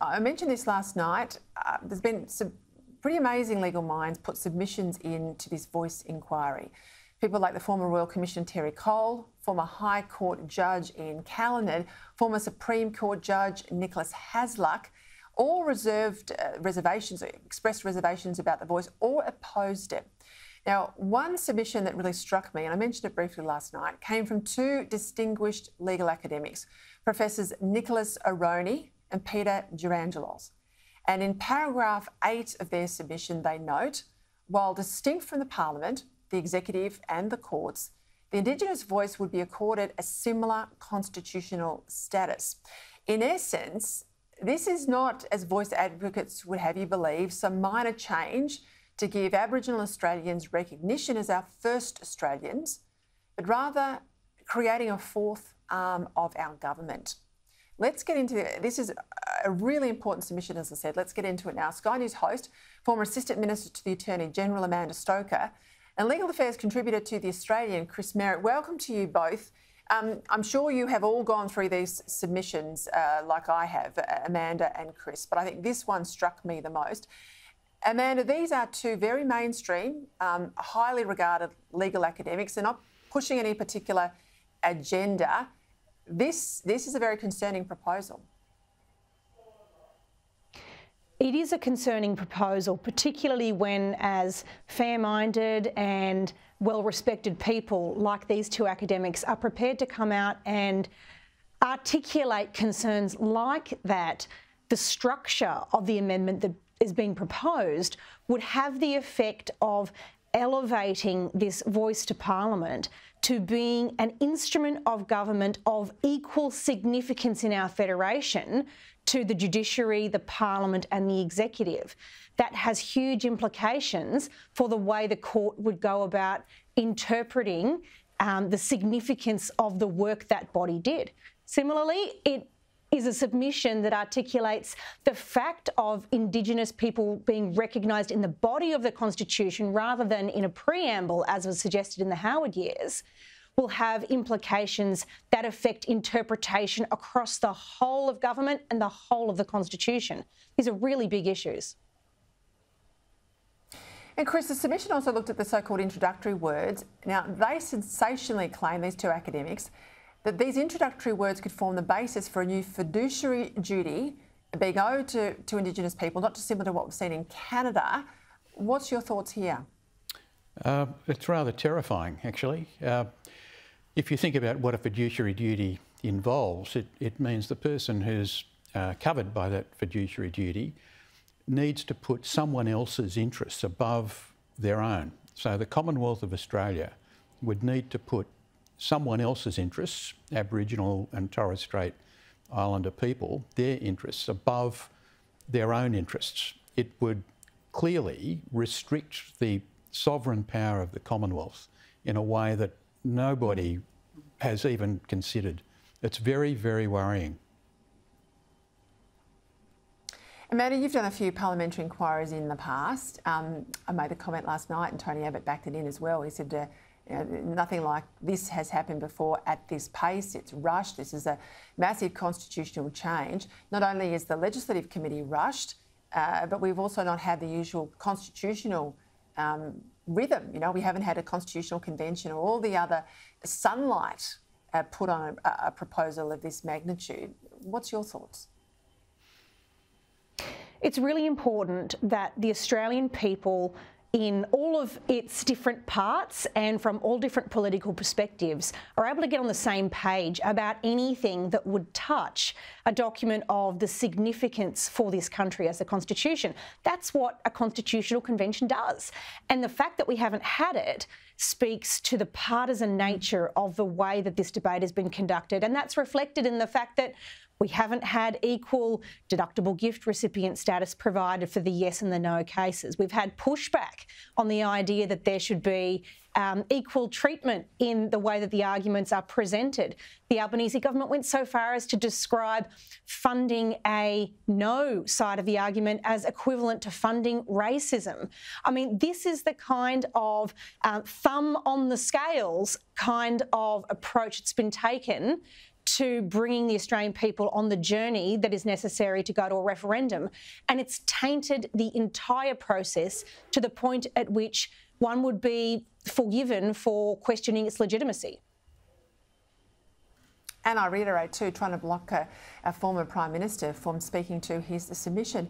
I mentioned this last night. There's been some pretty amazing legal minds put submissions into this Voice inquiry. People like the former Royal Commissioner Terry Cole, former High Court Judge Ian Callinan, former Supreme Court Judge Nicholas Hasluck, all expressed reservations about the Voice or opposed it. Now, one submission that really struck me, and I mentioned it briefly last night, came from two distinguished legal academics, Professors Nicholas Aroney and Peter Gerangelos. And in paragraph 8 of their submission, they note, while distinct from the Parliament, the Executive and the courts, the Indigenous voice would be accorded a similar constitutional status. In essence, this is not, as voice advocates would have you believe, some minor change to give Aboriginal Australians recognition as our first Australians, but rather creating a fourth arm of our government. Let's get into it. This is a really important submission, as I said. Let's get into it now. Sky News host, former Assistant Minister to the Attorney General Amanda Stoker, and Legal Affairs contributor to The Australian, Chris Merritt. Welcome to you both. I'm sure you have all gone through these submissions like I have, Amanda and Chris, but I think this one struck me the most. Amanda, these are two very mainstream, highly regarded legal academics. They're not pushing any particular agenda. This is a very concerning proposal. It is a concerning proposal, particularly when, as fair-minded and well-respected people like these two academics are prepared to come out and articulate concerns like that, the structure of the amendment that is being proposed would have the effect of elevating this voice to Parliament to being an instrument of government of equal significance in our federation to the judiciary, the Parliament and the Executive. That has huge implications for the way the court would go about interpreting the significance of the work that body did. Similarly, it is a submission that articulates the fact of Indigenous people being recognised in the body of the Constitution rather than in a preamble, as was suggested in the Howard years, will have implications that affect interpretation across the whole of government and the whole of the Constitution. These are really big issues. And Chris, the submission also looked at the so-called introductory words. Now, they sensationally claim, these two academics, that these introductory words could form the basis for a new fiduciary duty being owed to Indigenous people, not dissimilar to what we've seen in Canada. What's your thoughts here? It's rather terrifying, actually. If you think about what a fiduciary duty involves, it means the person who's covered by that fiduciary duty needs to put someone else's interests above their own. So the Commonwealth of Australia would need to put someone else's interests, Aboriginal and Torres Strait Islander people, their interests above their own interests. It would clearly restrict the sovereign power of the Commonwealth in a way that nobody has even considered. It's very, very worrying. Amanda, you've done a few parliamentary inquiries in the past. I made the comment last night and Tony Abbott backed it in as well. He said, nothing like this has happened before at this pace. It's rushed. This is a massive constitutional change. Not only is the Legislative Committee rushed, but we've also not had the usual constitutional rhythm. You know, we haven't had a constitutional convention or all the other sunlight put on a proposal of this magnitude. What's your thoughts? It's really important that the Australian people, in all of its different parts and from all different political perspectives, are able to get on the same page about anything that would touch a document of the significance for this country as the Constitution. That's what a constitutional convention does. And the fact that we haven't had it speaks to the partisan nature of the way that this debate has been conducted. And that's reflected in the fact that we haven't had equal deductible gift recipient status provided for the yes and the no cases. We've had pushback on the idea that there should be equal treatment in the way that the arguments are presented. The Albanese government went so far as to describe funding a no side of the argument as equivalent to funding racism. I mean, this is the kind of thumb on the scales kind of approach that's been taken to bringing the Australian people on the journey that is necessary to go to a referendum. And it's tainted the entire process to the point at which one would be forgiven for questioning its legitimacy. And I reiterate too, trying to block a former Prime Minister from speaking to his submission.